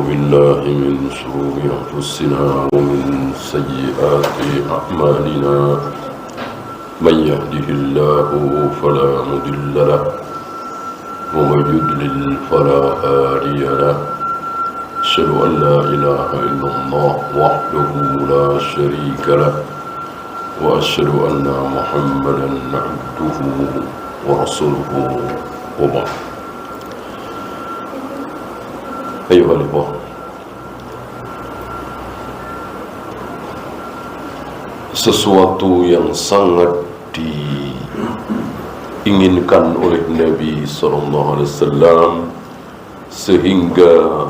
بالله من شرور أنفسنا ومن سيئات أعمالنا من يهده الله فلا مضل له ومن يضلل فلا هادي له أشهد أن لا إله إلا الله وحده لا شريك له وأشهد أن محمدا عبده ورسوله وبعد. Ayuhal ikhwah, sesuatu yang sangat diinginkan oleh Nabi SAW sehingga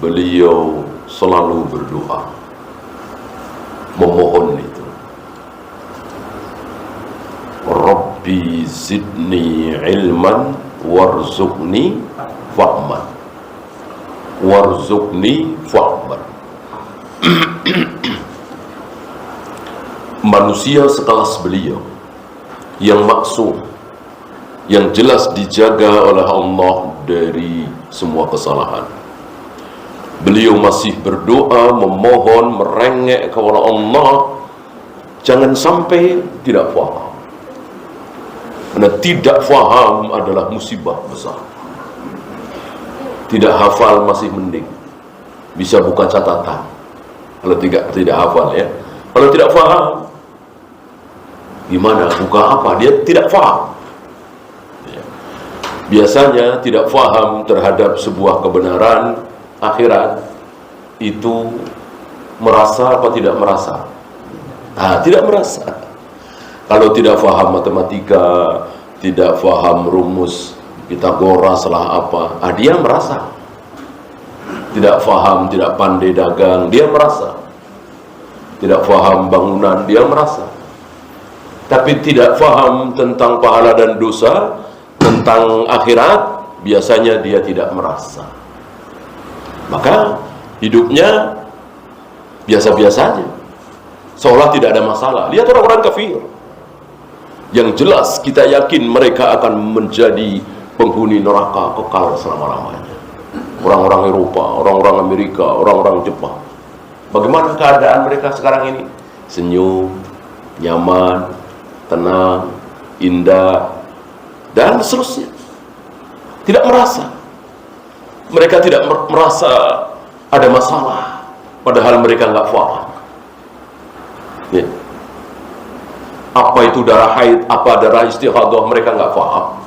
beliau selalu berdoa memohon itu, Rabbi zidni ilman warzuqni fahman warzuqni fahman. Manusia sekelas beliau yang maksum, yang jelas dijaga oleh Allah dari semua kesalahan, beliau masih berdoa, memohon, merengek kepada Allah, jangan sampai tidak faham. Karena tidak faham adalah musibah besar. Tidak hafal masih mending, bisa buka catatan. Kalau tidak hafal ya. Kalau tidak faham, gimana? Buka apa? Dia tidak faham. Biasanya tidak faham terhadap sebuah kebenaran akhirat itu merasa apa tidak merasa? Tidak merasa. Kalau tidak faham matematika, tidak faham rumus Pitagoras lah apa, dia merasa. Tidak faham, tidak pandai dagang, dia merasa. Tidak faham bangunan, dia merasa. Tapi tidak faham tentang pahala dan dosa, tentang akhirat, biasanya dia tidak merasa. Maka hidupnya biasa-biasa aja, seolah tidak ada masalah. Lihat orang-orang kafir, yang jelas kita yakin mereka akan menjadi penghuni neraka kekal selama-lamanya. Orang-orang Eropa, orang-orang Amerika, orang-orang Jepang, bagaimana keadaan mereka sekarang ini? Senyum, nyaman, tenang, indah, dan seterusnya. Tidak merasa. Mereka tidak merasa ada masalah, padahal mereka nggak paham. Ya. Apa itu darah haid, apa darah istihadah, mereka nggak paham.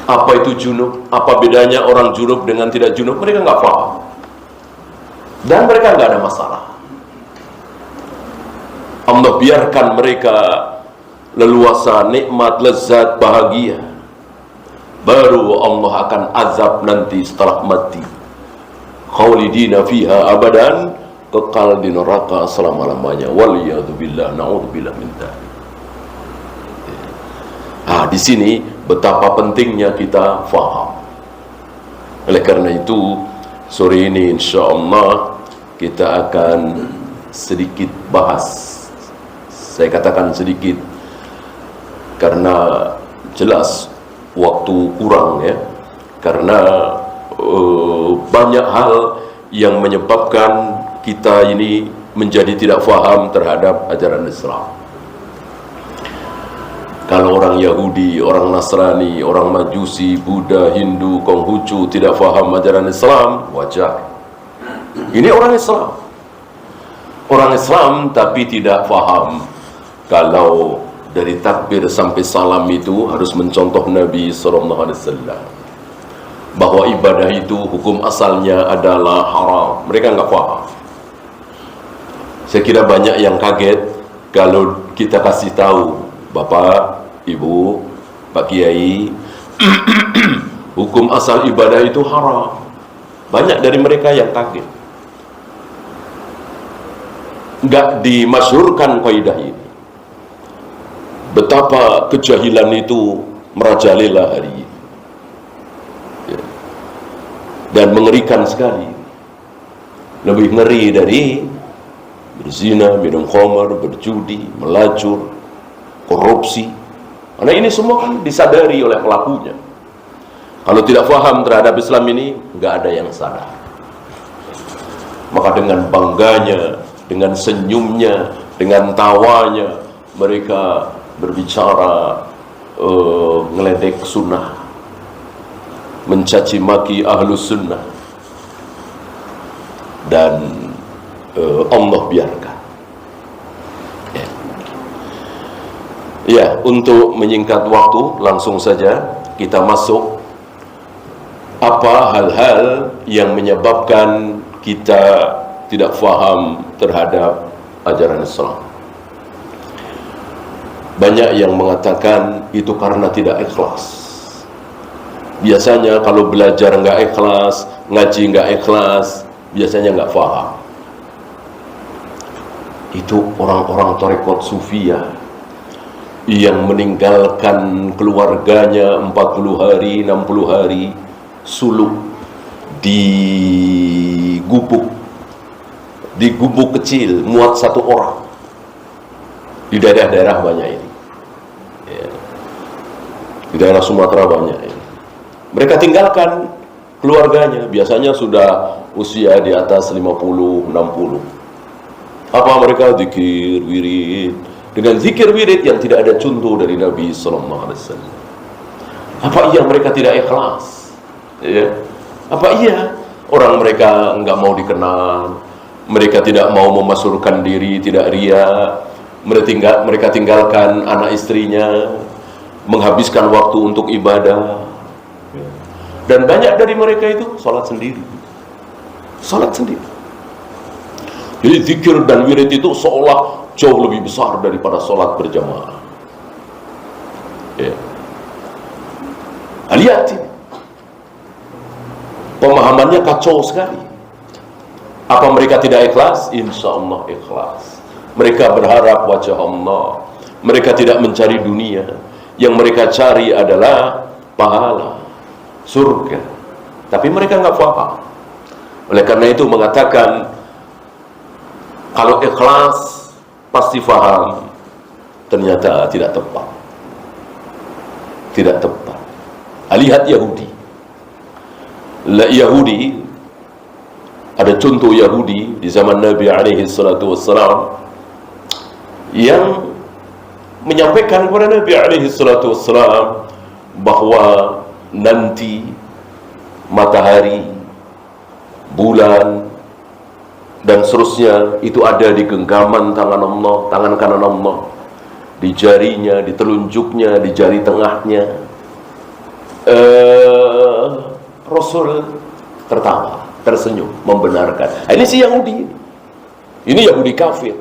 Apa itu junub, apa bedanya orang junub dengan tidak junub, mereka nggak paham. Dan mereka nggak ada masalah. Allah biarkan mereka leluasa, nikmat, lezat, bahagia. Baru Allah akan azab nanti setelah mati. Khalidina fiha abadan, kekal di neraka selama-lamanya. Waliyadzubillah, na'udzubillah min dzalik. Di sini betapa pentingnya kita faham. Oleh karena itu, sore ini insya-Allah kita akan sedikit bahas. Saya katakan sedikit karena jelas waktu kurang ya. Karena banyak hal yang menyebabkan kita ini menjadi tidak faham terhadap ajaran Islam. Kalau orang Yahudi, orang Nasrani, orang Majusi, Buddha, Hindu, Konghucu tidak faham ajaran Islam, wajar. Ini orang Islam. Orang Islam tapi tidak faham kalau dari takbir sampai salam itu harus mencontoh Nabi SAW. Bahwa ibadah itu hukum asalnya adalah haram. Mereka nggak paham. Saya kira banyak yang kaget kalau kita kasih tahu, Bapak, Ibu, Pak Kiai, hukum asal ibadah itu haram. Banyak dari mereka yang kaget. Nggak dimasyhurkan kaidah ini. Betapa kejahilan itu merajalela hari ini. Dan mengerikan sekali. Lebih ngeri dari berzina, minum khamar, berjudi, melacur, korupsi. Karena ini semua kan disadari oleh pelakunya. Kalau tidak faham terhadap Islam ini, nggak ada yang sadar. Maka dengan bangganya, dengan senyumnya, dengan tawanya, mereka berbicara ngeledek sunnah, mencaci maki ahlus sunnah, dan Allah biarkan. Ya, untuk menyingkat waktu, langsung saja kita masuk apa hal-hal yang menyebabkan kita tidak faham terhadap ajaran Islam. Banyak yang mengatakan itu karena tidak ikhlas. Biasanya kalau belajar nggak ikhlas, ngaji nggak ikhlas, biasanya nggak faham. Itu orang-orang tarekat sufiyah yang meninggalkan keluarganya 40 hari, 60 hari, suluk di gubuk kecil, muat 1 orang. Di daerah-daerah banyak ini. Ya. Di daerah Sumatera banyak ini. Mereka tinggalkan keluarganya, biasanya sudah usia di atas 50, 60. Apa mereka zikir, wirid, dengan zikir wirid yang tidak ada contoh dari Nabi sallallahu alaihi wasallam. Apa iya mereka tidak ikhlas? Ya. Apa iya orang mereka enggak mau dikenal, mereka tidak mau memasyhurkan diri, tidak ria, mereka tinggalkan anak istrinya, menghabiskan waktu untuk ibadah. Dan banyak dari mereka itu sholat sendiri. Sholat sendiri. Jadi zikir dan wirid itu seolah jauh lebih besar daripada sholat berjamaah. Ya. Lihat ini. Pemahamannya kacau sekali. Apa mereka tidak ikhlas? Insya Allah ikhlas. Mereka berharap wajah Allah. Mereka tidak mencari dunia. Yang mereka cari adalah pahala, surga. Tapi mereka nggak paham. Oleh karena itu mengatakan, kalau ikhlas pasti faham, ternyata tidak tepat. Tidak tepat. Lihat Yahudi. Yahudi, ada contoh Yahudi di zaman Nabi alaihi salatu wassalam yang menyampaikan kepada Nabi alaihi salatu wassalam bahwa nanti matahari, bulan, dan seterusnya itu ada di genggaman tangan Allah, tangan kanan Allah, di jarinya, di telunjuknya, di jari tengahnya. Rasul tertawa, tersenyum, membenarkan. Ini si Yahudi. Ini Yahudi kafir.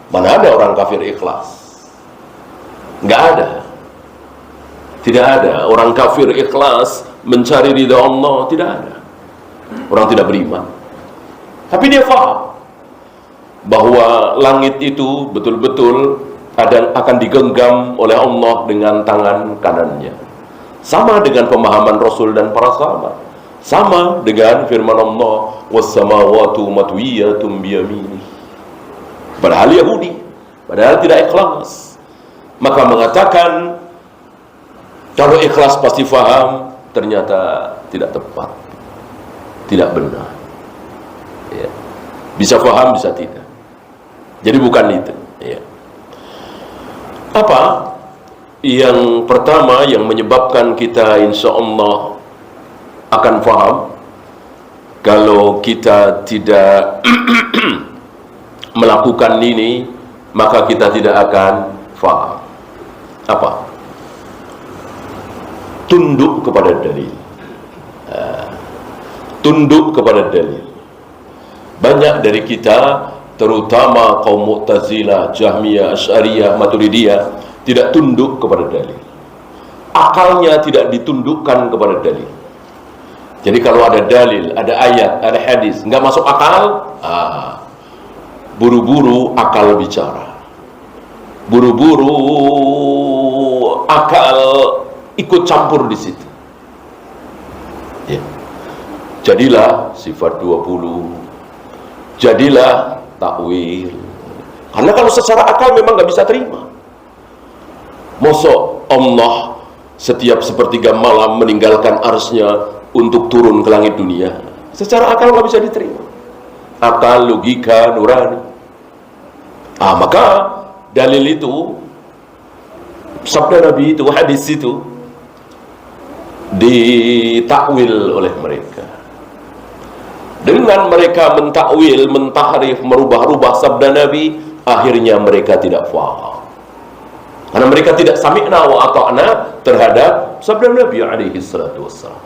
Mana ada orang kafir ikhlas? Nggak ada. Tidak ada orang kafir ikhlas mencari ridha Allah, tidak ada. Orang tidak beriman. Tapi dia faham bahwa langit itu betul-betul akan digenggam oleh Allah dengan tangan kanannya. Sama dengan pemahaman Rasul dan para sahabat. Sama dengan firman Allah, was-samawatu matwiyatun biyaminih. Padahal Yahudi, padahal tidak ikhlas. Maka mengatakan kalau ikhlas pasti faham, ternyata tidak tepat, tidak benar. Ya. Bisa faham, bisa tidak. Jadi bukan itu. Ya. Apa yang pertama yang menyebabkan kita insya Allah akan faham? Kalau kita tidak melakukan ini, maka kita tidak akan faham. Apa? Tunduk kepada dalil. Tunduk kepada dalil. Banyak dari kita, terutama kaum Mu'tazilah, Jahmiyah, Asy'ariyah, Maturidiyah, tidak tunduk kepada dalil. Akalnya tidak ditundukkan kepada dalil. Jadi kalau ada dalil, ada ayat, ada hadis, nggak masuk akal, buru-buru akal bicara. Buru-buru akal ikut campur di situ. Ya. Jadilah sifat 20. Jadilah takwil. Karena kalau secara akal memang nggak bisa terima. Masa Allah setiap sepertiga malam meninggalkan arsy-Nya untuk turun ke langit dunia? Secara akal nggak bisa diterima. Akal, logika, nurani. Maka dalil itu, sabda Nabi itu, hadis itu ditakwil oleh mereka. Dengan mereka mentakwil, mentahrif, merubah-rubah sabda Nabi, akhirnya mereka tidak faham. Karena mereka tidak sami'na wa ata'na terhadap sabda Nabi alaihi salatu wassalam.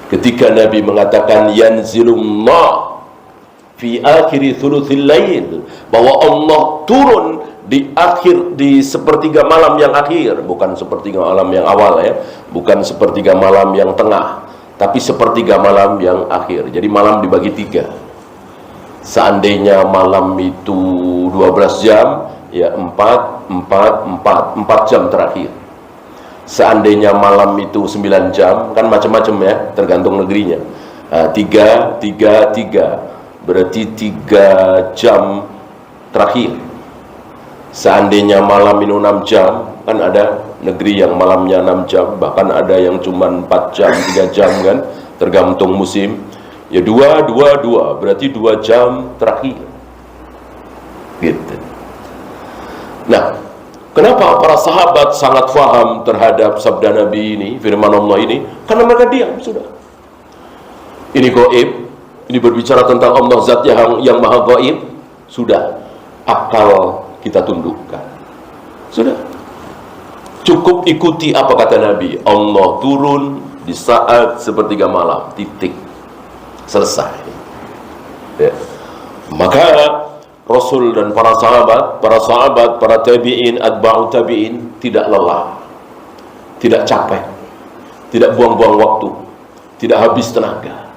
Ketika Nabi mengatakan yanzilullah fi akhiri thuluthil lail, bahwa Allah turun di sepertiga malam yang akhir, bukan sepertiga malam yang awal ya, bukan sepertiga malam yang tengah, tapi sepertiga malam yang akhir. Jadi malam dibagi 3. Seandainya malam itu 12 jam, ya 4 jam terakhir. Seandainya malam itu 9 jam, kan macam-macam ya, tergantung negerinya. 3 berarti 3 jam terakhir. Seandainya malam itu 6 jam, kan ada negeri yang malamnya 6 jam, bahkan ada yang cuma 4 jam, 3 jam kan, tergantung musim. Ya 2 berarti 2 jam terakhir. Gitu. Nah, kenapa para sahabat sangat faham terhadap sabda Nabi ini, firman Allah ini? Karena mereka diam sudah. Ini gaib, ini berbicara tentang Allah zat yang maha gaib, sudah akal kita tundukkan. Sudah. Cukup ikuti apa kata Nabi. Allah turun di saat sepertiga malam. Titik. Selesai. Ya. Maka Rasul dan para sahabat, para tabi'in, atba'u tabi'in tidak lelah, tidak capek, tidak buang-buang waktu, tidak habis tenaga.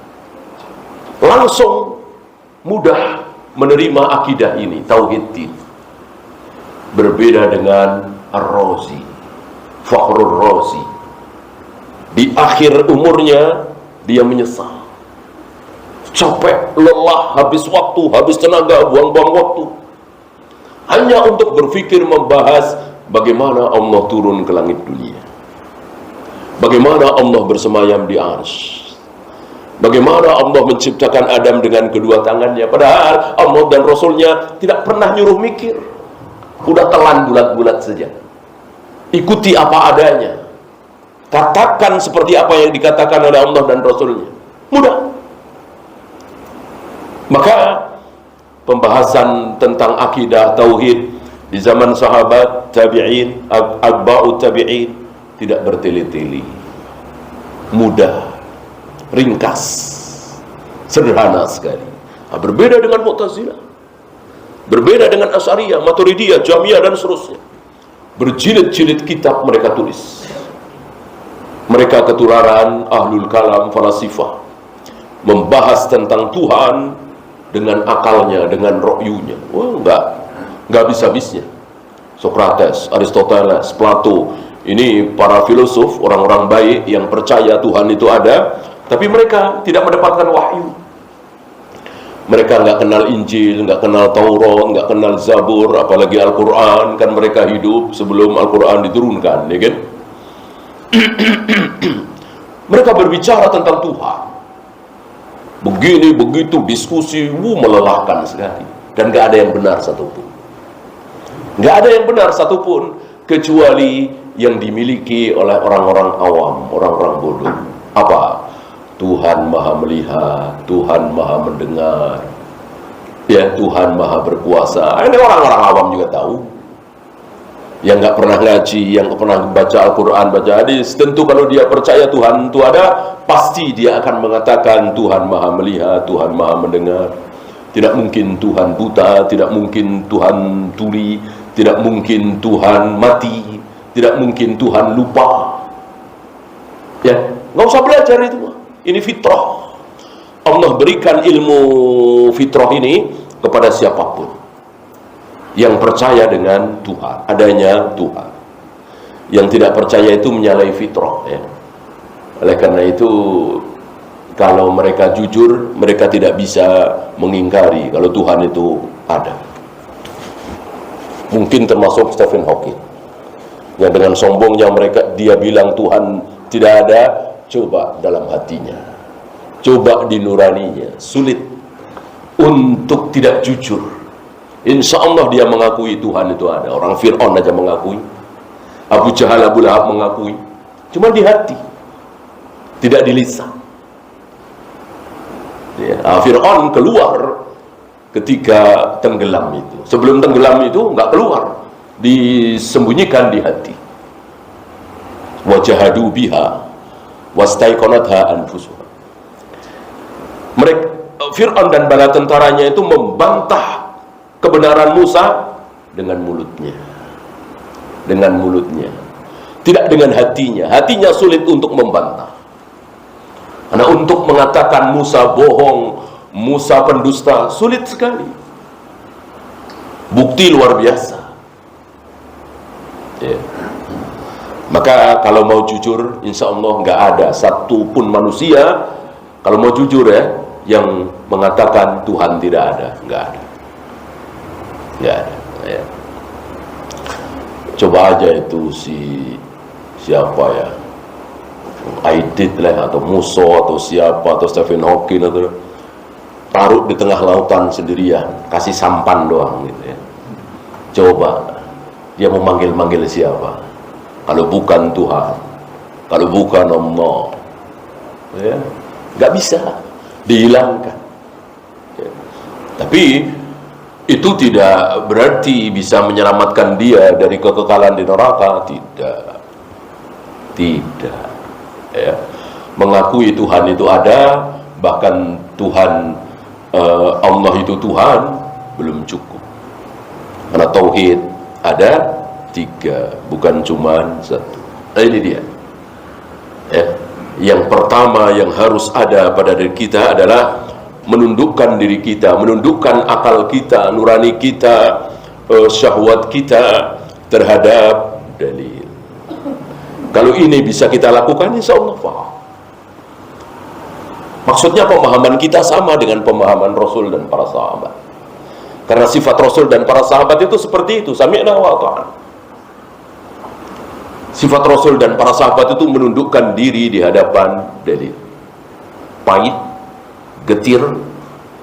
Langsung mudah menerima akidah ini, tauhid ini. Berbeda dengan Ar-Razi, Fakhrur Razi. Di akhir umurnya dia menyesal, capek, lelah, habis waktu, habis tenaga, buang-buang waktu, hanya untuk berpikir membahas bagaimana Allah turun ke langit dunia, bagaimana Allah bersemayam di arsy, bagaimana Allah menciptakan Adam dengan kedua tangannya. Padahal Allah dan Rasulnya tidak pernah nyuruh mikir, udah telan bulat-bulat saja. Ikuti apa adanya, katakan seperti apa yang dikatakan oleh Allah dan Rasulnya. Mudah. Maka pembahasan tentang akidah tauhid di zaman sahabat, tabi'in, atba'u tabi'in tidak bertele-tele, mudah, ringkas, sederhana sekali. Berbeda dengan Mu'tazilah, berbeda dengan Asy'ariyah, Maturidiyah, Jahmiyah dan seterusnya. Berjilid-jilid kitab mereka tulis. Mereka ketularan ahlul kalam, falasifah, membahas tentang Tuhan dengan akalnya, dengan ro'yunya. Wah, enggak habis-habisnya. Sokrates, Aristoteles, Plato, ini para filosof, orang-orang baik yang percaya Tuhan itu ada, tapi mereka tidak mendapatkan wahyu. Mereka nggak kenal Injil, nggak kenal Taurat, nggak kenal Zabur, apalagi Al-Quran. Kan mereka hidup sebelum Al-Quran diturunkan, ya kan? Mereka berbicara tentang Tuhan, begini, begitu, diskusi, melelahkan sekali. Dan nggak ada yang benar satupun. Nggak ada yang benar satupun, kecuali yang dimiliki oleh orang-orang awam, orang-orang bodoh. Apa? Tuhan maha melihat, Tuhan maha mendengar, ya, Tuhan maha berkuasa. Ini orang-orang awam juga tahu, yang nggak pernah ngaji, yang nggak pernah baca Al-Quran, baca hadis. Tentu kalau dia percaya Tuhan itu ada, pasti dia akan mengatakan Tuhan maha melihat, Tuhan maha mendengar. Tidak mungkin Tuhan buta, tidak mungkin Tuhan tuli, tidak mungkin Tuhan mati, tidak mungkin Tuhan lupa. Ya, nggak usah belajar itu. Ini fitrah. Allah berikan ilmu fitrah ini kepada siapapun yang percaya dengan Tuhan, adanya Tuhan. Yang tidak percaya itu menyalahi fitrah, ya. Oleh karena itu, kalau mereka jujur, mereka tidak bisa mengingkari kalau Tuhan itu ada. Mungkin termasuk Stephen Hawking. yang dengan sombongnya dia bilang Tuhan tidak ada. Coba dalam hatinya, coba di nuraninya, sulit untuk tidak jujur. Insya Allah dia mengakui Tuhan itu ada. Orang Fir'aun aja mengakui, Abu Jahal, Abu Lahab mengakui, cuma di hati, tidak di lisan. Ya, Fir'aun keluar ketika tenggelam itu. Sebelum tenggelam itu nggak keluar, disembunyikan di hati. Wajahadu biha wastaiqanatha anfusuha. Mereka, Fir'aun dan bala tentaranya itu membantah kebenaran Musa dengan mulutnya. Dengan mulutnya, tidak dengan hatinya. Hatinya sulit untuk membantah. Karena untuk mengatakan Musa bohong, Musa pendusta, sulit sekali. Bukti luar biasa. Ya. Maka kalau mau jujur, insya Allah nggak ada satupun manusia kalau mau jujur ya yang mengatakan Tuhan tidak ada, nggak ada, nggak ada. Ya. Coba aja itu siapa ya, Aidit lah, atau Musso, atau siapa, atau Stephen Hawking, atau taruh di tengah lautan sendirian, kasih sampan doang gitu ya. Coba dia mau manggil siapa kalau bukan Tuhan, kalau bukan Allah, ya nggak bisa dihilangkan ya. Tapi itu tidak berarti bisa menyelamatkan dia dari kekekalan di neraka. Tidak ya. Mengakui Tuhan itu ada, bahkan Tuhan Allah itu Tuhan, belum cukup. Karena tauhid ada 3, bukan cuma 1. Nah, ini dia ya. Yang pertama yang harus ada pada diri kita adalah menundukkan diri kita, menundukkan akal kita, nurani kita, syahwat kita terhadap dalil. Kalau ini bisa kita lakukan, insya Allah paham. Maksudnya pemahaman kita sama dengan pemahaman Rasul dan para sahabat. Karena sifat Rasul dan para sahabat itu seperti itu, sami'na wa ata'na. Sifat Rasul dan para sahabat itu menundukkan diri di hadapan dalil. Pahit, getir,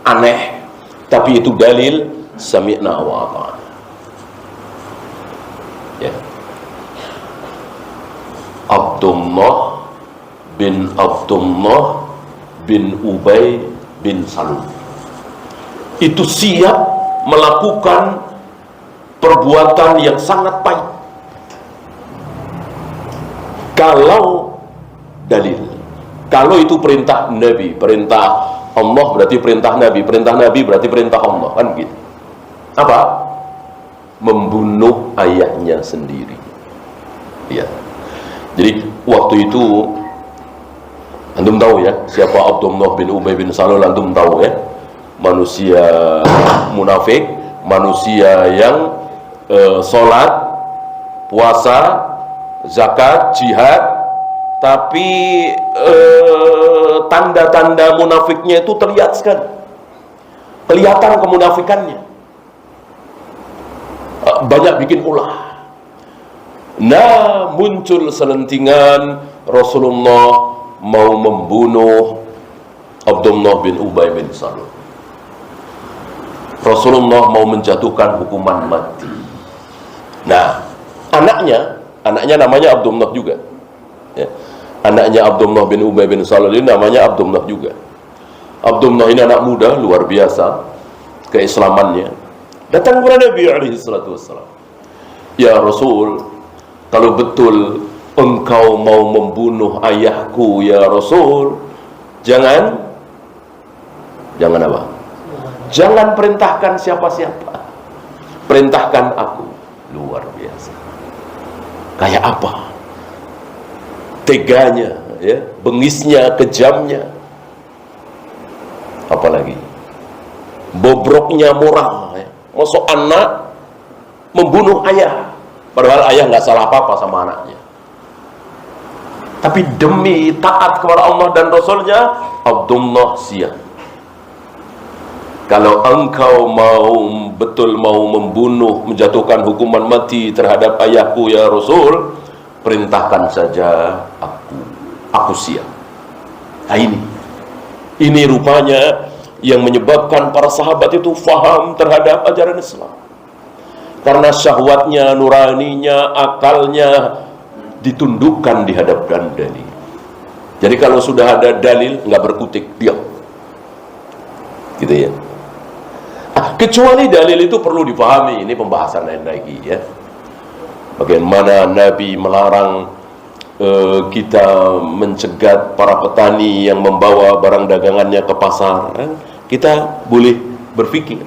aneh, tapi itu dalil, sami'na wa ata'na. Ya. Abdullah bin Ubay bin Salul itu siap melakukan perbuatan yang sangat pahit kalau dalil, kalau itu perintah Nabi, perintah Allah berarti perintah Nabi berarti perintah Allah, kan gitu. Apa? Membunuh ayahnya sendiri. Ya. Jadi waktu itu antum tahu ya siapa Abdullah bin Ubay bin Salul, antum tahu ya, manusia munafik, manusia yang sholat, puasa, zakat, jihad, tapi tanda-tanda munafiknya itu terlihat sekali, kelihatan kemunafikannya, banyak bikin ulah. Nah, muncul selentingan Rasulullah mau membunuh Abdullah bin Ubay bin Salul. Rasulullah mau menjatuhkan hukuman mati. Nah, anaknya namanya Abdullah juga ya. Anaknya Abdullah bin Ubay bin Salul ini namanya Abdullah juga. Abdullah ini anak muda luar biasa keislamannya. Datang kepada Nabi alaihi salatu wassalam, ya Rasul, kalau betul engkau mau membunuh ayahku ya Rasul, jangan apa? Jangan perintahkan siapa-siapa, perintahkan aku. Luar biasa. Kayak apa? Teganya, ya, bengisnya, kejamnya. Apalagi bobroknya moral. Ya. Masuk anak membunuh ayah, padahal ayah nggak salah apa-apa sama anaknya. Tapi demi taat kepada Allah dan Rasulnya, Abdullah siap. Kalau engkau mau betul mau membunuh, menjatuhkan hukuman mati terhadap ayahku ya Rasul, perintahkan saja aku siap. Nah ini rupanya yang menyebabkan para sahabat itu faham terhadap ajaran Islam, karena syahwatnya, nuraninya, akalnya ditundukkan di hadapan dalil. Jadi kalau sudah ada dalil, nggak berkutik, diam, gitu ya. Kecuali dalil itu perlu dipahami, ini pembahasan lain lagi ya. Bagaimana Nabi melarang kita mencegat para petani yang membawa barang dagangannya ke pasar. Kita boleh berpikir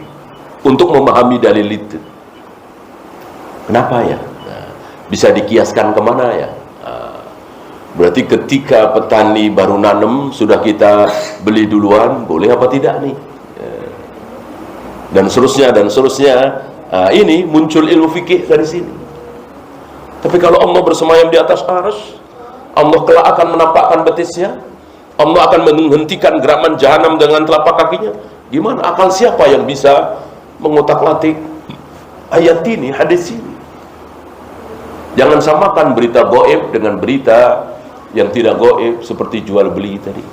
untuk memahami dalil itu. Kenapa ya? Bisa dikiaskan kemana ya? Berarti ketika petani baru nanam sudah kita beli duluan, boleh apa tidak nih? Dan seterusnya dan seterusnya. Ini muncul ilmu fikih dari sini. Tapi kalau Allah bersemayam di atas arsy, Allah kelak akan menampakkan betisnya, Allah akan menghentikan gerakan jahanam dengan telapak kakinya. Gimana akal siapa yang bisa mengutak-atik ayat ini, hadis ini? Jangan samakan berita gaib dengan berita yang tidak gaib, seperti jual beli tadi.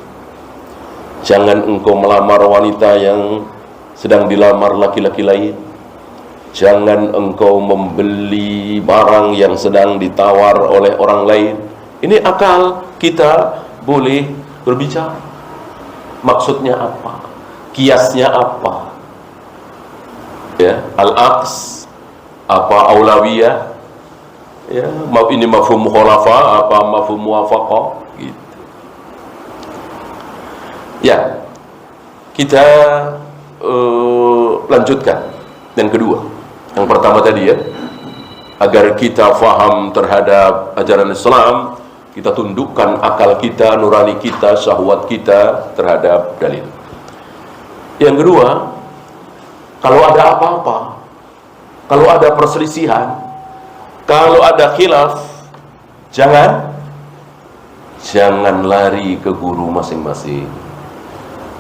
Jangan engkau melamar wanita yang sedang dilamar laki-laki lain. Jangan engkau membeli barang yang sedang ditawar oleh orang lain. Ini akal kita boleh berbicara. Maksudnya apa? Kiasnya apa? Ya, al-aqs apa aulawiyah? Ya, ini mafhum mukhalafa apa mafhum muwafaqah gitu. Ya, kita lanjutkan yang kedua. Yang pertama tadi ya, agar kita faham terhadap ajaran Islam, kita tundukkan akal kita, nurani kita, syahwat kita terhadap dalil. Yang kedua, kalau ada apa-apa, kalau ada perselisihan, kalau ada khilaf, jangan lari ke guru masing-masing,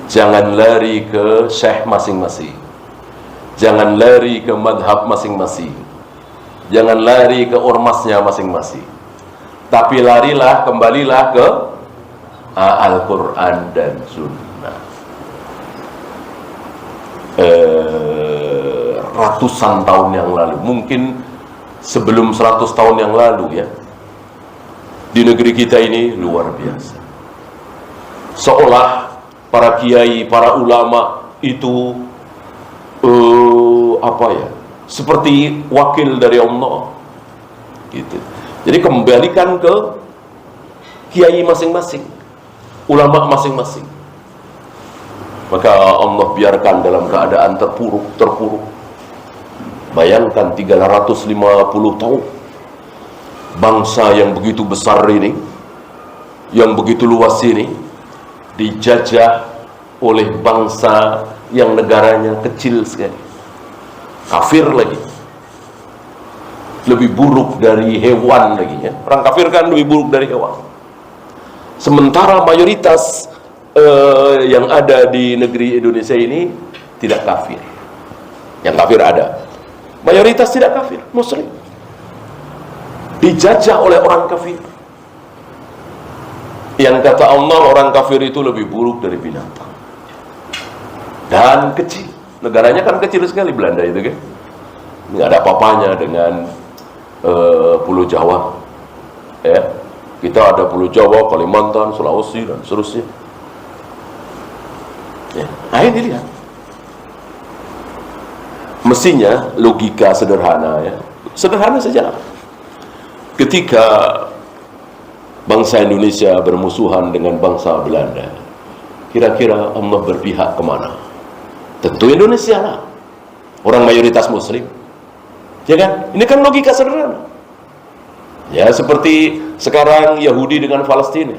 jangan lari ke syekh masing-masing, jangan lari ke madhab masing-masing, jangan lari ke ormasnya masing-masing, tapi larilah, kembalilah ke Al-Quran dan Sunnah. Ratusan tahun yang lalu, mungkin sebelum 100 tahun yang lalu ya, di negeri kita ini luar biasa. Seolah para kiai, para ulama itu seperti wakil dari Allah gitu. Jadi kembalikan ke kiai masing-masing, ulama masing-masing. Maka Allah biarkan dalam keadaan terpuruk. Bayangkan 350 tahun bangsa yang begitu besar ini, yang begitu luas ini, dijajah oleh bangsa yang negaranya kecil sekali, kafir lagi, lebih buruk dari hewan lagi ya. Orang kafir kan lebih buruk dari hewan. Sementara mayoritas yang ada di negeri Indonesia ini tidak kafir. Yang kafir ada, mayoritas tidak kafir, muslim, dijajah oleh orang kafir. Yang kata Allah, orang kafir itu lebih buruk dari binatang dan kecil. Negaranya kan kecil sekali, Belanda itu kan, nggak ada apa-apanya dengan Pulau Jawa ya. Kita ada Pulau Jawa, Kalimantan, Sulawesi dan seterusnya ya. Nah ini lihat, mestinya logika sederhana ya, sederhana saja. Ketika bangsa Indonesia bermusuhan dengan bangsa Belanda, kira-kira Allah berpihak kemana? Tentu Indonesia lah, orang mayoritas muslim ya kan? Ini kan logika sederhana ya. Seperti sekarang Yahudi dengan Palestina,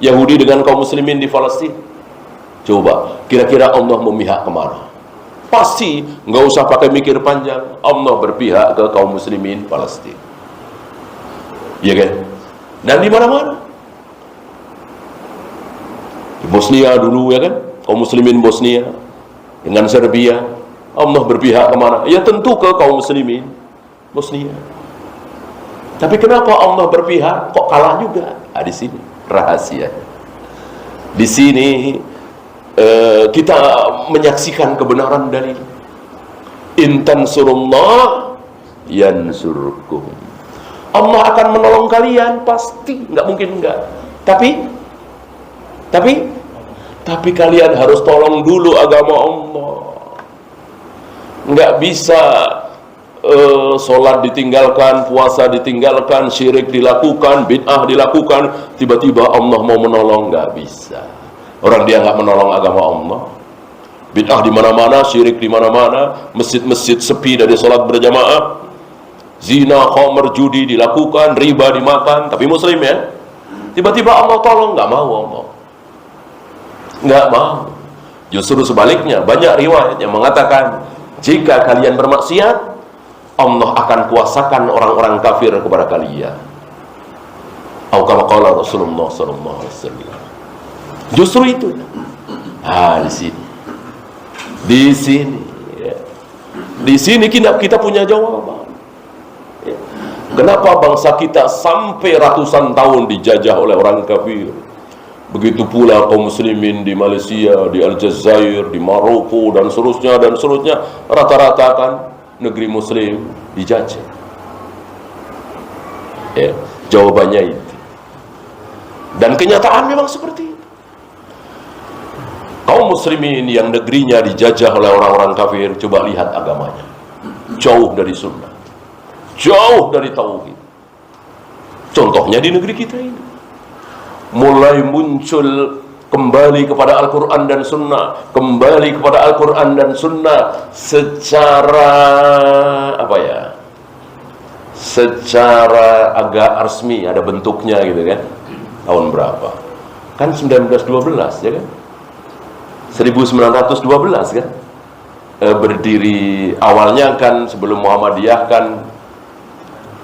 Yahudi dengan kaum muslimin di Palestina. Coba kira-kira Allah memihak kemana? Pasti nggak usah pakai mikir panjang, Allah berpihak ke kaum muslimin Palestina ya kan? Dan di mana-mana, di Bosnia dulu ya kan, kaum muslimin Bosnia dengan Serbia Allah berpihak kemana? Ya tentu ke kaum muslimin, muslimah. Tapi kenapa Allah berpihak kok kalah juga? Di sini rahasia. Di sini kita menyaksikan kebenaran dalil. In tansurullah yansurkum. Allah akan menolong kalian pasti, nggak mungkin enggak. Tapi kalian harus tolong dulu agama Allah. Nggak bisa sholat ditinggalkan, puasa ditinggalkan, syirik dilakukan, bid'ah dilakukan, tiba-tiba Allah mau menolong, nggak bisa. Orang dia nggak menolong agama Allah. Bid'ah di mana-mana, syirik di mana-mana, masjid-masjid sepi dari sholat berjamaah, zina, khamr, judi dilakukan, riba dimakan, tapi muslim ya. Tiba-tiba Allah tolong, nggak mau Allah. Nggak mau. Justru sebaliknya, banyak riwayat yang mengatakan jika kalian bermaksiat, Allah akan kuasakan orang-orang kafir kepada kalian. Atau kama qala Rasulullah sallallahu alaihi wasallam. Justru itu. Di sini. Di sini ya. Di sini kita punya jawaban. Ya. Kenapa bangsa kita sampai ratusan tahun dijajah oleh orang kafir? Begitu pula kaum muslimin di Malaysia, di Aljazair, di Maroko dan seterusnya rata-rata kan negeri muslim dijajah. Ya, jawabannya itu. Dan kenyataan memang seperti itu. Kaum muslimin yang negerinya dijajah oleh orang-orang kafir, coba lihat agamanya. Jauh dari sunnah. Jauh dari tauhid. Contohnya di negeri kita ini. Mulai muncul kembali kepada Al-Quran dan Sunnah, kembali kepada Al-Quran dan Sunnah secara secara agak resmi, ada bentuknya gitu kan. Tahun berapa? Kan 1912 ya kan? 1912 kan? Berdiri awalnya kan sebelum Muhammadiyah kan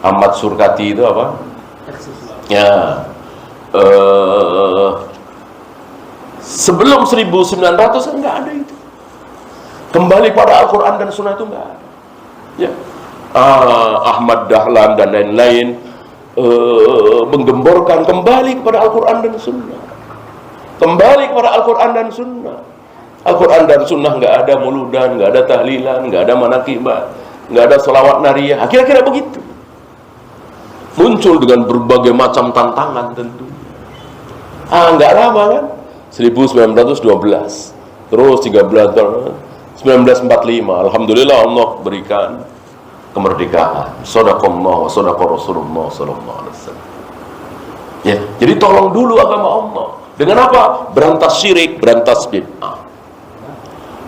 Ahmad Surkati itu apa? Ya. Sebelum 1900 kan nggak ada itu. Kembali pada Al-Quran dan Sunnah itu nggak ada. Ya. Ahmad Dahlan dan lain-lain menggemborkan kembali kepada Al-Quran dan Sunnah. Kembali kepada Al-Quran dan Sunnah. Al-Quran dan Sunnah nggak ada muludan, nggak ada tahlilan, nggak ada manakibat, nggak ada selawat nariyah. Kira-kira begitu. Muncul dengan berbagai macam tantangan tentu. Nggak lama kan? 1912. Terus 13 tahun 1945. Alhamdulillah Allah berikan kemerdekaan. Shadaqallah wa shadaqa Rasulullah sallallahu alaihi wasallam. Ya, jadi tolong dulu agama Allah. Dengan apa? Berantas syirik, berantas bid'ah.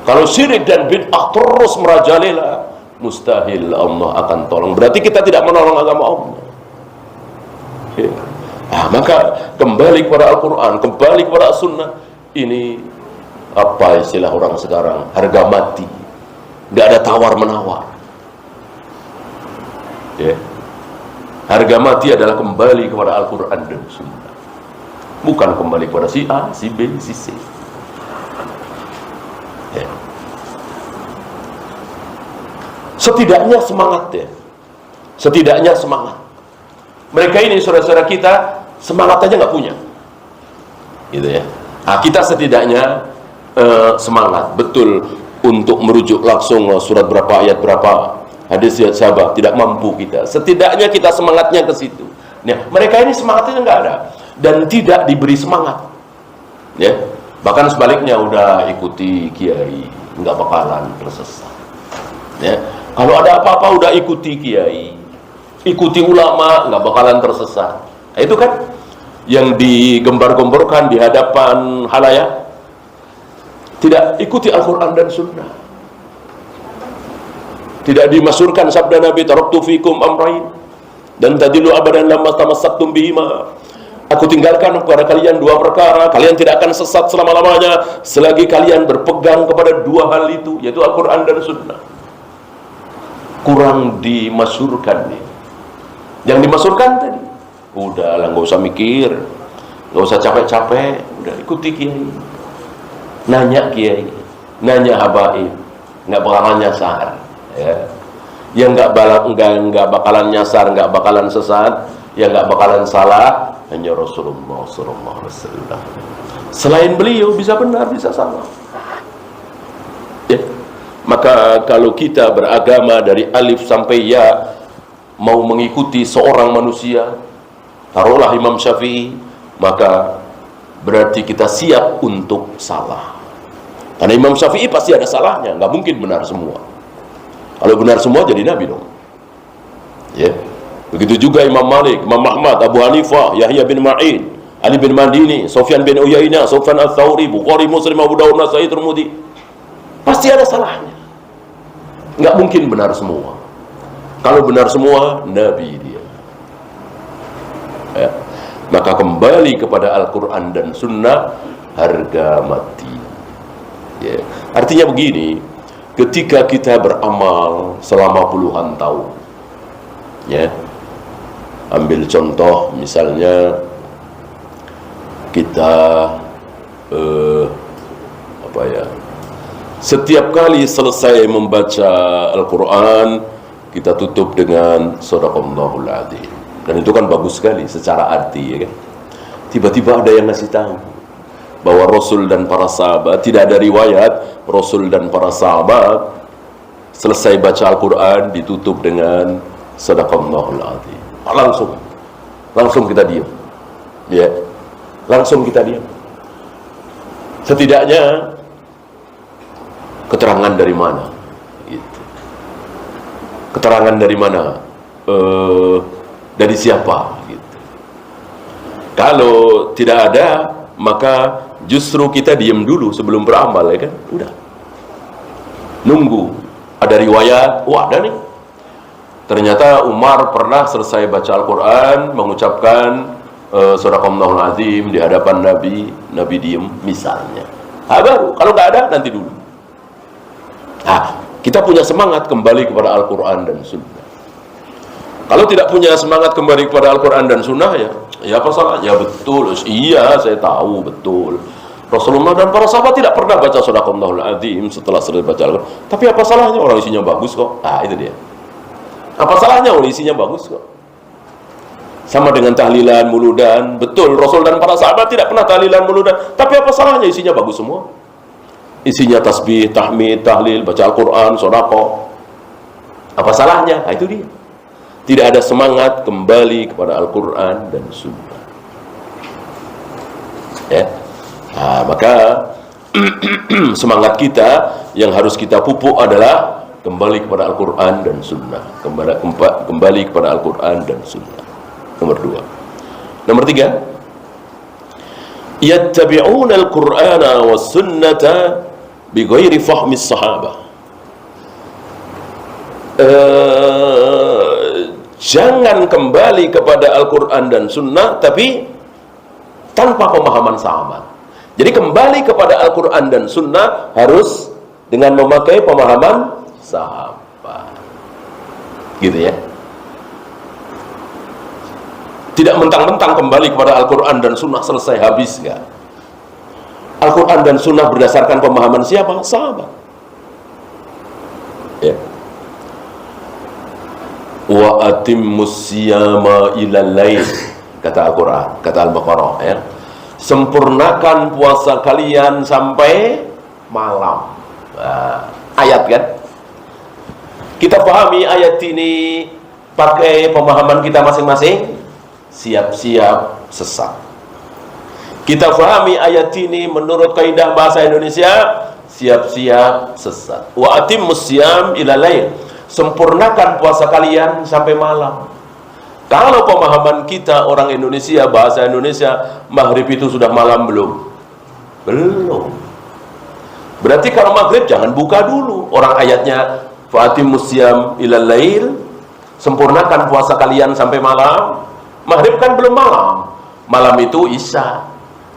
Kalau syirik dan bid'ah terus merajalela, mustahil Allah akan tolong. Berarti kita tidak menolong agama Allah. Ya. Maka kembali kepada Al-Quran, kembali kepada Sunnah. Ini apa istilah orang sekarang? Harga mati. Nggak ada tawar-menawar. Ya. Harga mati adalah kembali kepada Al-Quran dan Sunnah. Bukan kembali kepada si A, si B, si C. Ya. Setidaknya semangat ya. Setidaknya semangat. Mereka ini saudara-saudara kita semangat aja nggak punya, gitu ya. Kita setidaknya semangat betul untuk merujuk langsung surat berapa, ayat berapa, hadis sahabat, tidak mampu kita. Setidaknya kita semangatnya ke situ. Nah, mereka ini semangatnya nggak ada dan tidak diberi semangat, ya. Bahkan sebaliknya udah ikuti kiai, nggak bakalan tersesat. Ya, kalau ada apa-apa udah ikuti kiai, ikuti ulama, nggak bakalan tersesat. Nah, itu kan yang digembar-gemborkan di hadapan halayak. Tidak ikuti Al-Quran dan Sunnah. Tidak dimasyhurkan sabda Nabi, taraktu fikum amrain dan tadilu abadan lamma tamassaktum bihima. Aku tinggalkan kepada kalian dua perkara, kalian tidak akan sesat selama-lamanya selagi kalian berpegang kepada dua hal itu, yaitu Al-Quran dan Sunnah. Kurang dimasyhurkan nih. Yang dimasyhurkan tadi, udahlah nggak usah mikir, nggak usah capek-capek, udah ikuti kiai, nanya kiai, nanya habaib, nggak bakalan nyasar, ya. Yang nggak bakalan nyasar, nggak bakalan sesat, yang nggak bakalan salah hanya Rasulullah SAW. Selain beliau bisa benar, bisa salah. Ya. Maka kalau kita beragama dari alif sampai ya, mau mengikuti seorang manusia, taruhlah Imam Syafi'i, maka berarti kita siap untuk salah. Karena Imam Syafi'i pasti ada salahnya, nggak mungkin benar semua. Kalau benar semua jadi nabi dong. Ya. Begitu juga Imam Malik, Imam Ahmad, Abu Hanifah, Yahya bin Ma'in, Ali bin Madini, Sufyan bin Uyainah, Sufyan Ats-Tsauri, Bukhari, Muslim, Abu Dawud, Nasa'i, Tirmidzi. Pasti ada salahnya. Nggak mungkin benar semua. Kalau benar semua, nabi dia. Ya. Maka kembali kepada Al-Quran dan Sunnah harga mati. Ya. Artinya begini, ketika kita beramal selama puluhan tahun, ya, ambil contoh misalnya kita setiap kali selesai membaca Al-Quran kita tutup dengan Shadaqallahul Adzim, dan itu kan bagus sekali secara arti, ya kan? Tiba-tiba ada yang ngasih tahu bahwa Rasul dan para sahabat, tidak ada riwayat Rasul dan para sahabat selesai baca Al-Quran ditutup dengan Shadaqallahul Adzim. Langsung kita diam, ya, langsung kita diam. Setidaknya keterangan dari mana? Gitu. Keterangan dari mana? Dari siapa? Gitu. Kalau tidak ada, maka justru kita diam dulu sebelum beramal, ya kan? Udah. Nunggu ada riwayat, wah ada nih. Ternyata Umar pernah selesai baca Al-Quran mengucapkan Shadaqallahul Adzim di hadapan Nabi, Nabi diem misalnya. Baru, kalau nggak ada nanti dulu. Kita punya semangat kembali kepada Al-Quran dan Sunnah. Kalau tidak punya semangat kembali kepada Al-Quran dan Sunnah, ya apa salahnya? Ya betul, iya saya tahu betul. Rasulullah dan para sahabat tidak pernah baca Shadaqallahul Adzim setelah selesai baca Al-Quran. Tapi apa salahnya, orang isinya bagus kok. Itu dia. Apa salahnya, orang isinya bagus kok. Sama dengan tahlilan, muludan. Betul, Rasul dan para sahabat tidak pernah tahlilan, muludan. Tapi apa salahnya, isinya bagus semua. Isinya tasbih, tahmid, tahlil, baca Al-Quran, sedekah. Apa salahnya? Itu dia. Tidak ada semangat kembali kepada Al-Quran dan Sunnah. Ya. Maka semangat kita yang harus kita pupuk adalah kembali kepada Al-Quran dan Sunnah. Kembali kepada Al-Quran dan Sunnah. Nomor 2. Nomor 3, yattabi'una al-Qur'ana was sunnata bighairi fahmi sahabah. Jangan kembali kepada Al-Quran dan Sunnah tapi tanpa pemahaman sahabat. Jadi kembali kepada Al-Quran dan Sunnah harus dengan memakai pemahaman sahabat, gitu ya. Tidak mentang-mentang kembali kepada Al-Quran dan Sunnah selesai habis, enggak. Al-Quran dan Sunnah berdasarkan pemahaman siapa? Sahabat. Ya. Wa atimmus siyama ilal lail, kata Al-Quran, kata Al-Baqarah, ya. Sempurnakan puasa kalian sampai malam. Ayat kan? Kita pahami ayat ini pakai pemahaman kita masing-masing, siap-siap sesat. Kita pahami ayat ini menurut kaidah bahasa Indonesia, siap-siap sesat. Wa atimmus siyam ilal lail, sempurnakan puasa kalian sampai malam. Kalau pemahaman kita orang Indonesia, bahasa Indonesia, maghrib itu sudah malam belum? Belum. Berarti kalau maghrib jangan buka dulu. Orang ayatnya fa'atimus siyam ilal lail, sempurnakan puasa kalian sampai malam. Maghrib kan belum malam. Malam itu isya,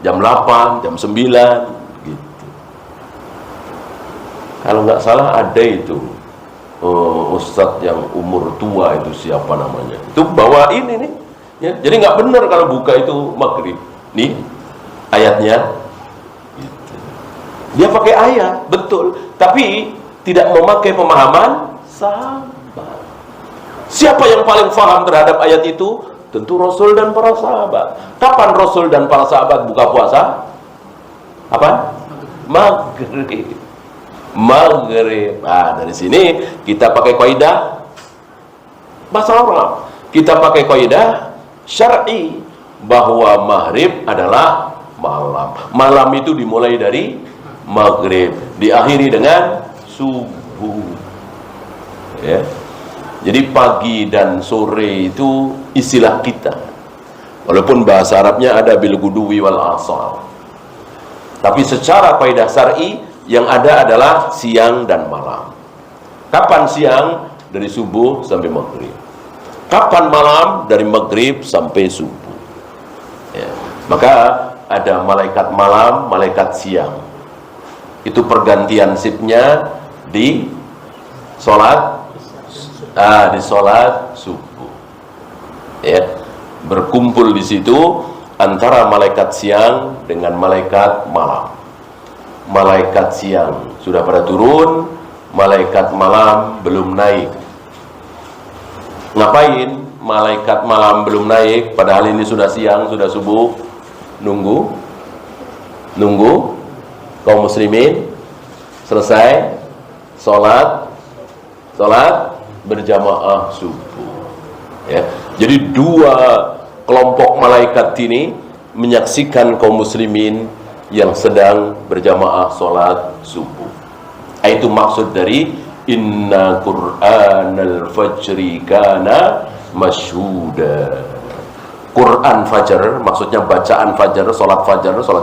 jam 8, jam 9 gitu. Kalau nggak salah ada itu ustadz yang umur tua, itu siapa namanya, itu bawa ini nih ya. Jadi nggak benar kalau buka itu maghrib. Nih ayatnya gitu. Dia pakai ayat, betul, tapi tidak memakai pemahaman sahabat. Siapa yang paling faham terhadap ayat itu? Tentu Rasul dan para sahabat. Kapan Rasul dan para sahabat buka puasa? Apa? Maghrib. Maghrib. Nah, dari sini kita pakai kaidah bahasa Arab. Kita pakai kaidah syar'i bahwa maghrib adalah malam. Malam itu dimulai dari maghrib, diakhiri dengan subuh. Ya. Jadi pagi dan sore itu istilah kita. Walaupun bahasa Arabnya ada bil guduwi wal asal. Tapi secara kaidah syar'i yang ada adalah siang dan malam. Kapan siang? Dari subuh sampai maghrib. Kapan malam? Dari maghrib sampai subuh. Ya. Maka ada malaikat malam, malaikat siang. Itu pergantian shiftnya di sholat, di sholat subuh. Ya, berkumpul di situ antara malaikat siang dengan malaikat malam. Malaikat siang sudah pada turun, malaikat malam belum naik. Ngapain malaikat malam belum naik padahal ini sudah siang, sudah subuh? Nunggu kaum muslimin selesai sholat berjamaah subuh. Ya. Jadi dua kelompok malaikat ini menyaksikan kaum muslimin yang sedang berjamaah sholat subuh. Itu maksud dari inna qur'anal fajri kana masyhuda. Quran fajar, maksudnya bacaan fajar, sholat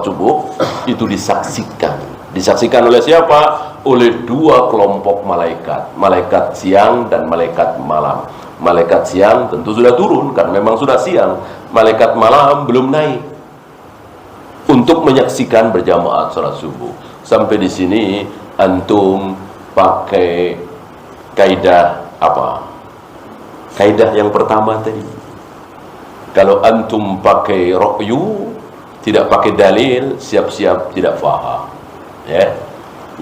subuh, itu disaksikan oleh siapa? Oleh dua kelompok malaikat, malaikat siang dan malaikat malam. Malaikat siang tentu sudah turun, kan memang sudah siang. Malaikat malam belum naik untuk menyaksikan berjamaah sholat subuh. Sampai di sini antum pakai kaidah apa? Kaidah yang pertama tadi. Kalau antum pakai ra'yu, tidak pakai dalil, siap-siap tidak faham. Ya.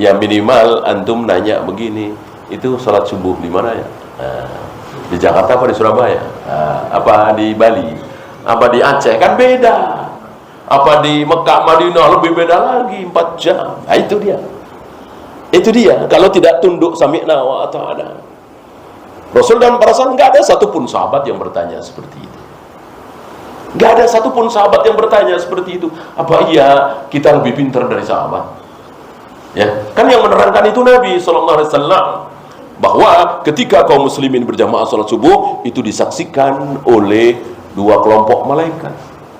Ya minimal antum nanya begini, itu salat subuh di mana ya? Di Jakarta apa di Surabaya? Apa di Bali? Apa di Aceh? Kan beda. Apa di Mekah, Madinah lebih beda lagi, 4 jam. Nah, itu dia. Itu dia. Kalau tidak tunduk sami'na wa ata'na. Rasul dan para sahabat, enggak ada satupun sahabat yang bertanya seperti itu. Gak ada satupun sahabat yang bertanya seperti itu. Apa iya kita lebih pintar dari sahabat? Ya, kan yang menerangkan itu Nabi SAW, bahwa ketika kaum muslimin berjamaah sholat subuh itu disaksikan oleh dua kelompok malaikat.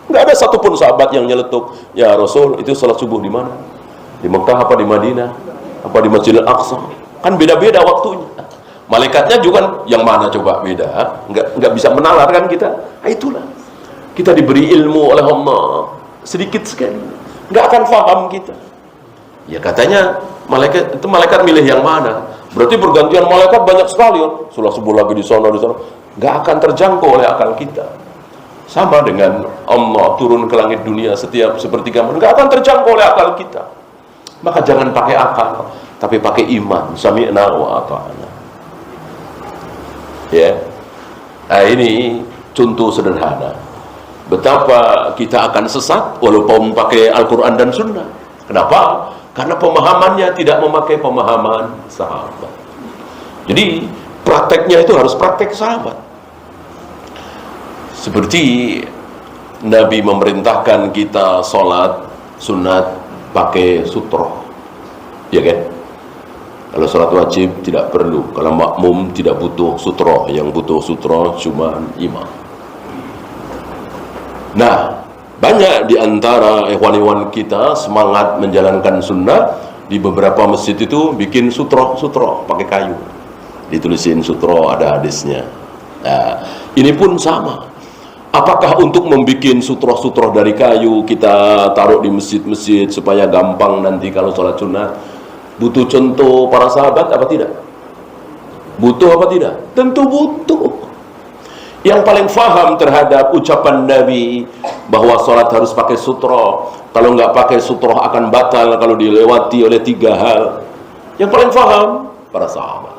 Gak ada satupun sahabat yang nyeletuk, ya Rasul itu sholat subuh di mana? Di Mekah apa di Madinah? Apa di Masjidil Aqsa? Kan beda-beda waktunya. Malaikatnya juga yang mana coba beda? Nggak bisa menalar kan kita? Nah, itulah. Kita diberi ilmu oleh Allah sedikit sekali, nggak akan paham kita. Ya katanya malaikat itu malaikat milih yang mana? Berarti pergantian malaikat banyak sekali kan? Sholat subuh lagi di sana, nggak akan terjangkau oleh akal kita. Sama dengan Allah turun ke langit dunia setiap sepertiga menit, nggak akan terjangkau oleh akal kita. Maka jangan pakai akal, tapi pakai iman. Sami'na wa ata'na. Ya, nah ini contoh sederhana. Betapa kita akan sesat walaupun pakai Al-Quran dan Sunnah. Kenapa? Karena pemahamannya tidak memakai pemahaman sahabat. Jadi prakteknya itu harus praktek sahabat. Seperti Nabi memerintahkan kita sholat sunat pakai sutroh, ya kan? Kalau sholat wajib tidak perlu. Kalau makmum tidak butuh sutroh. Yang butuh sutroh cuma imam. Nah, banyak di antara ikhwan-ikhwan kita semangat menjalankan sunnah. Di beberapa masjid itu bikin sutroh pakai kayu, ditulisin sutroh, ada hadisnya. Nah, ini pun sama. Apakah untuk membuat sutroh dari kayu kita taruh di masjid-masjid supaya gampang nanti kalau sholat sunnah? Butuh contoh para sahabat apa tidak? Butuh apa tidak? Tentu butuh. Yang paling faham terhadap ucapan Nabi bahwa sholat harus pakai sutroh, kalau nggak pakai sutroh akan batal kalau dilewati oleh 3 hal. Yang paling faham para sahabat.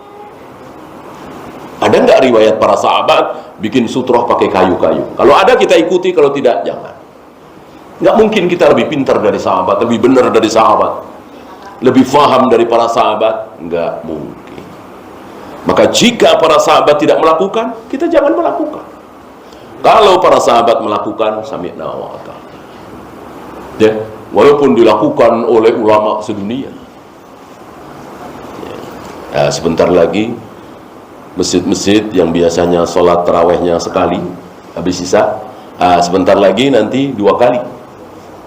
Ada nggak riwayat para sahabat bikin sutroh pakai kayu-kayu? Kalau ada kita ikuti, kalau tidak jangan. Nggak mungkin kita lebih pintar dari sahabat, lebih benar dari sahabat, lebih faham dari para sahabat. Nggak mungkin. Maka jika para sahabat tidak melakukan, kita jangan melakukan. Kalau para sahabat melakukan, sami'na wa ata'na. Ya, walaupun dilakukan oleh ulama sedunia. Ya, sebentar lagi masjid-masjid yang biasanya sholat tarawehnya sekali habis isya, sebentar lagi nanti 2 kali.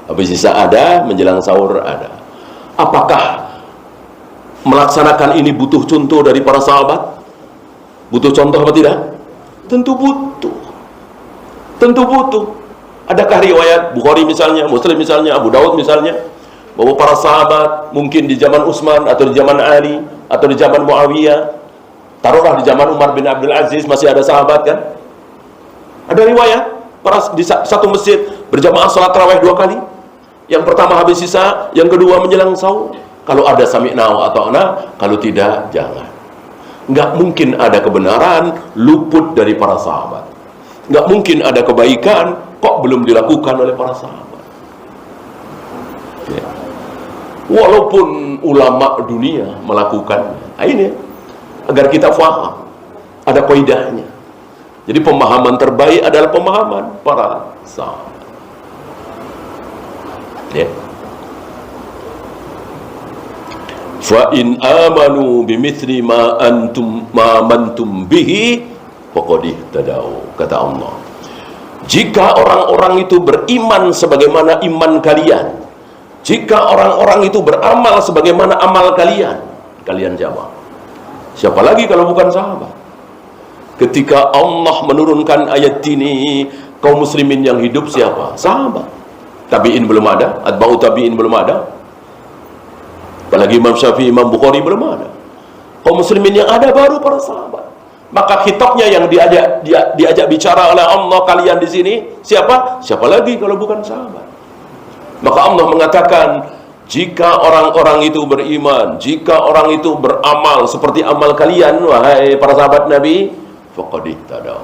Habis isya ada, menjelang sahur ada. Apakah melaksanakan ini butuh contoh dari para sahabat? Butuh contoh apa tidak? Tentu butuh. Tentu butuh. Adakah riwayat Bukhari misalnya, Muslim misalnya, Abu Daud misalnya, bahwa para sahabat mungkin di zaman Utsman atau di zaman Ali atau di zaman Muawiyah, taruhlah di zaman Umar bin Abdul Aziz, masih ada sahabat kan? Ada riwayat para di satu masjid berjamaah salat tarawih 2 kali. Yang pertama habis isya, yang kedua menjelang sahur. Kalau ada sami'na wa ata'na, kalau tidak jangan. Nggak mungkin ada kebenaran luput dari para sahabat. Nggak mungkin ada kebaikan kok belum dilakukan oleh para sahabat. Ya. Walaupun ulama dunia melakukan, ini agar kita faham, ada kaidahnya. Jadi pemahaman terbaik adalah pemahaman para sahabat. Ya. Fa in amanu bimithli ma mantum bihi faqad ihtadaw, kata Allah. Jika orang-orang itu beriman sebagaimana iman kalian, jika orang-orang itu beramal sebagaimana amal kalian, kalian jawab, siapa lagi kalau bukan sahabat? Ketika Allah menurunkan ayat ini, kaum muslimin yang hidup siapa? Sahabat. Tabi'in belum ada, atba'u tabi'in belum ada. Apalagi Imam Syafi'i, Imam Bukhari belum ada. Kaum muslimin yang ada baru para sahabat. Maka khitabnya yang diajak bicara oleh Allah, kalian di sini siapa? Siapa lagi kalau bukan sahabat? Maka Allah mengatakan, jika orang-orang itu beriman, jika orang itu beramal seperti amal kalian, wahai para sahabat Nabi, faqad ihtadaw,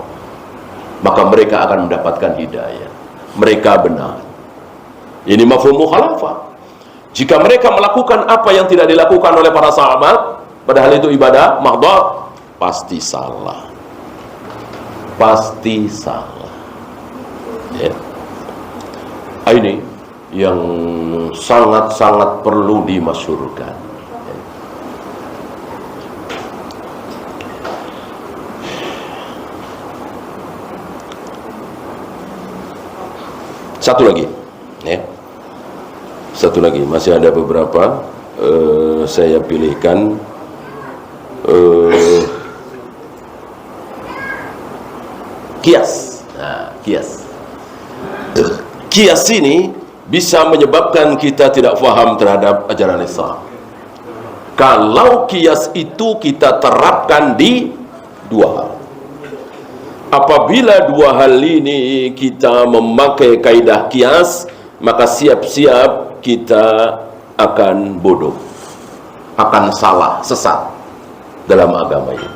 maka mereka akan mendapatkan hidayah. Mereka benar. Ini mafhum mukhalafah. Jika mereka melakukan apa yang tidak dilakukan oleh para sahabat, padahal itu ibadah mahdhah, pasti salah. Pasti salah. Ya. Ini yang sangat-sangat perlu dimasyhurkan. Satu lagi, ya. Satu lagi, masih ada beberapa saya pilihkan. Kias. Nah, kias. Kias ini bisa menyebabkan kita tidak faham terhadap ajaran Islam. Kalau kias itu kita terapkan di 2 hal. Apabila 2 hal ini kita memakai kaidah kias, maka siap-siap kita akan bodoh, akan salah, sesat dalam agama ini.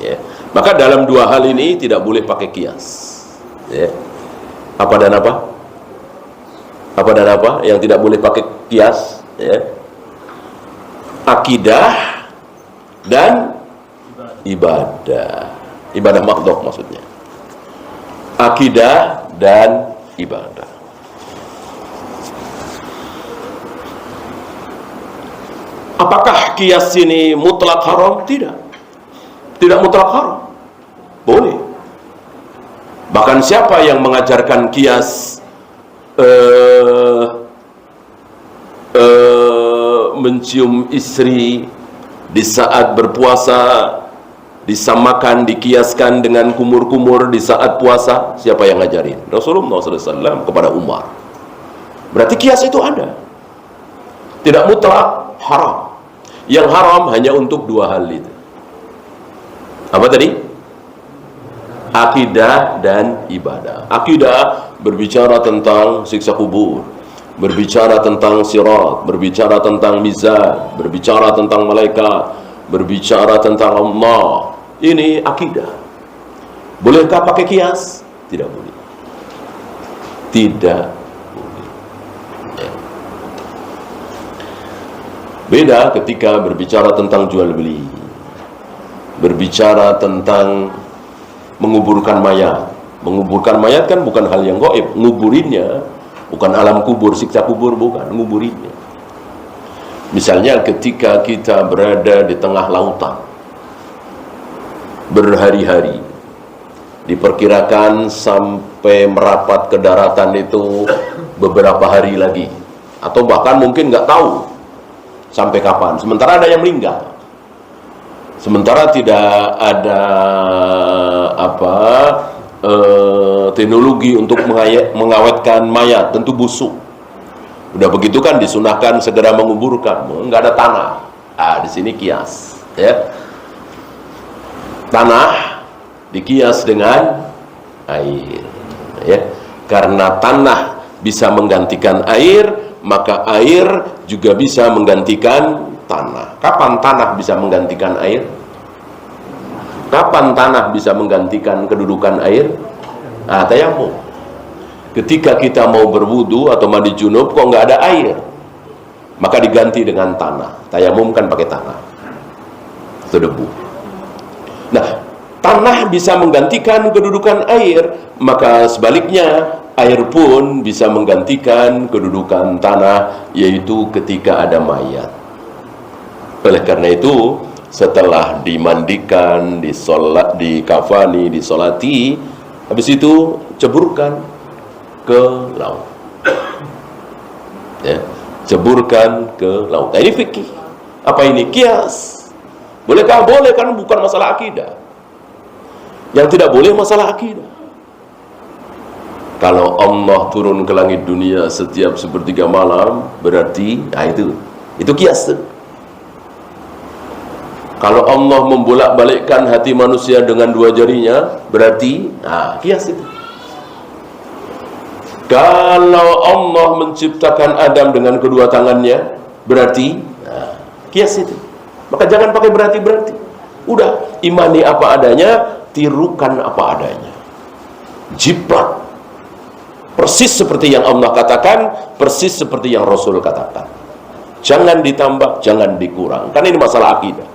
Ya. Maka dalam 2 hal ini tidak boleh pakai kias. Ya. Apa dan apa? Apa dan apa yang tidak boleh pakai kias? Ya. Akidah dan ibadah. Ibadah makhdhah maksudnya. Akidah dan ibadah. Apakah kias ini mutlak haram? Tidak. Tidak mutlak haram. Boleh. Bahkan siapa yang mengajarkan kias mencium istri di saat berpuasa disamakan, dikiaskan dengan kumur-kumur di saat puasa, siapa yang ngajarin? Rasulullah SAW kepada Umar. Berarti kias itu ada. Tidak mutlak haram. Yang haram hanya untuk 2 hal itu. Apa tadi? Akidah dan ibadah. Akidah berbicara tentang siksa kubur, berbicara tentang sirat, berbicara tentang mizan, berbicara tentang malaikat, berbicara tentang Allah, ini akidah. Bolehkah pakai kias? Tidak boleh. Tidak boleh. Ya. Beda ketika berbicara tentang jual beli, berbicara tentang menguburkan mayat. Menguburkan mayat kan bukan hal yang gaib. Nguburinnya bukan alam kubur, siksa kubur, bukan, nguburinnya. Misalnya ketika kita berada di tengah lautan berhari-hari, diperkirakan sampai merapat ke daratan itu beberapa hari lagi, atau bahkan mungkin nggak tahu sampai kapan. Sementara ada yang meninggal, sementara tidak ada teknologi untuk mengawetkan mayat, tentu busuk. Udah begitu kan disunahkan segera menguburkan, nggak ada tanah. Di sini kias, ya. Tanah dikias dengan air, ya. Karena tanah bisa menggantikan air, maka air juga bisa menggantikan tanah. Kapan tanah bisa menggantikan air? Kapan tanah bisa menggantikan kedudukan air? Tayamum. Ketika kita mau berwudu atau mandi junub kok nggak ada air, maka diganti dengan tanah. Tayamum kan pakai tanah atau debu. Nah, tanah bisa menggantikan kedudukan air, maka sebaliknya air pun bisa menggantikan kedudukan tanah, yaitu ketika ada mayat. Oleh karena itu, setelah dimandikan, dikafani, disolati, habis itu ceburkan ke laut, ya, ceburkan ke laut. Nah, ini fikih. Apa ini? Kias. Bolehkah? Boleh, kan bukan masalah akidah. Yang tidak boleh masalah akidah. Kalau Allah turun ke langit dunia setiap sepertiga malam, berarti itu kias tuh. Kalau Allah membolak-balikkan hati manusia dengan dua jarinya, berarti kias itu. Kalau Allah menciptakan Adam dengan kedua tangannya, berarti kias itu. Maka jangan pakai berarti-berarti. Udah, imani apa adanya, tirukan apa adanya. Jiplak. Persis seperti yang Allah katakan, persis seperti yang Rasul katakan. Jangan ditambah, jangan dikurang. Karena ini masalah akidah.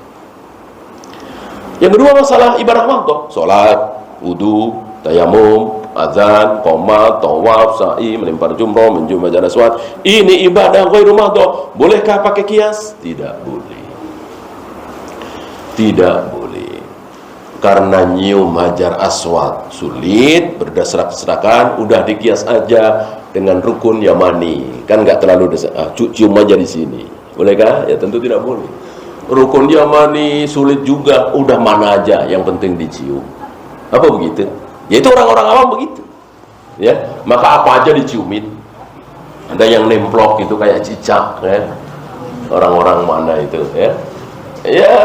Yang kedua masalah ibadah makhluk, sholat, wudu, tayamum, azan, qomat, tawaf, sa'i, melempar jumroh, menjumpa jana aswad. Ini ibadah ghairu makhluk. Bolehkah pakai kias? Tidak boleh. Tidak boleh. Karena nyium hajar aswad sulit, berdesak-desakan, udah dikias aja dengan rukun yamani. Kan nggak terlalu cium aja di sini. Bolehkah? Ya tentu tidak boleh. Rukun yamani sulit juga, udah mana aja, yang penting dicium. Apa begitu? Ya itu orang-orang awam begitu. Ya, maka apa aja diciumin. Ada yang nemplok gitu kayak cicak, ya. Orang-orang mana itu, ya? Ya,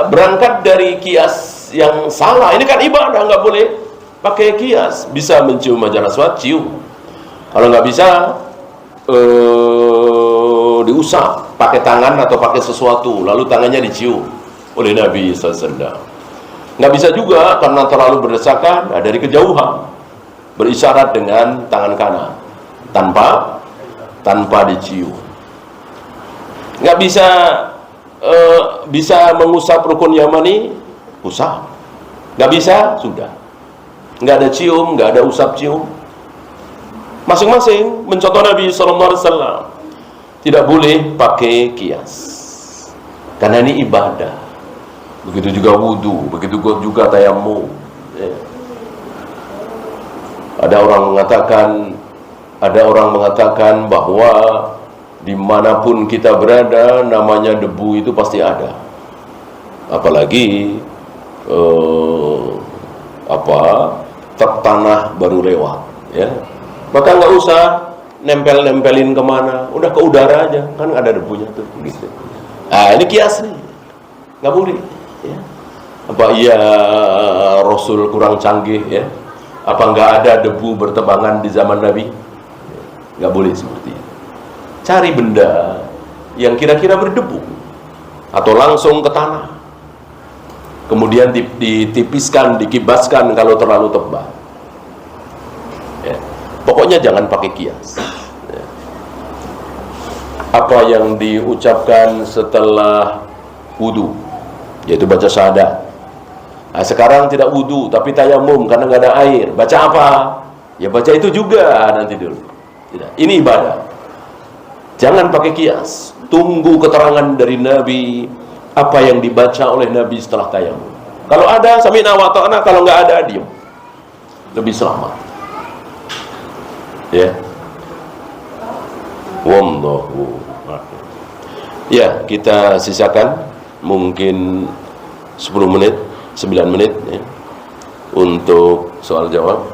berangkat dari kias yang salah. Ini kan ibadah, nggak boleh pakai kias. Bisa mencium hajar aswad, cium. Kalau nggak bisa, diusap pakai tangan atau pakai sesuatu, lalu tangannya dicium oleh Nabi SAW. Nggak bisa juga karena terlalu berdesakan, dari kejauhan berisyarat dengan tangan kanan tanpa dicium. Nggak bisa bisa mengusap rukun yamani, usap. Nggak bisa, sudah. Nggak ada cium, nggak ada usap cium. Masing-masing mencontoh Nabi SAW. Tidak boleh pakai kias karena ini ibadah. Begitu juga wudu, begitu juga tayamum, ya. Ada orang mengatakan bahwa dimanapun kita berada, namanya debu itu pasti ada. Apalagi tanah baru lewat, ya. Maka nggak usah nempelin kemana, udah ke udara aja, kan ada debunya tuh, gitu. Ini kias nih, nggak boleh. Ya. Apa iya Rasul kurang canggih, ya? Apa nggak ada debu bertebangan di zaman Nabi? Nggak boleh seperti itu. Cari benda yang kira-kira berdebu atau langsung ke tanah, kemudian ditipiskan, dikibaskan kalau terlalu tebal. Ya. Pokoknya jangan pakai kias. Ya. Apa yang diucapkan setelah wudu, yaitu baca syahadat. Nah, sekarang tidak wudu tapi tayamum karena nggak ada air. Baca apa? Ya baca itu juga nanti dulu. Tidak. Ini ibadah. Jangan pakai kias. Tunggu keterangan dari Nabi, apa yang dibaca oleh Nabi setelah tayamum. Kalau ada sami'na wa ta'na, kalau nggak ada diam. Lebih selamat. Ya. Wallahu a'lam. Ya, kita sisakan mungkin 10 menit, 9 menit ya, untuk soal jawab.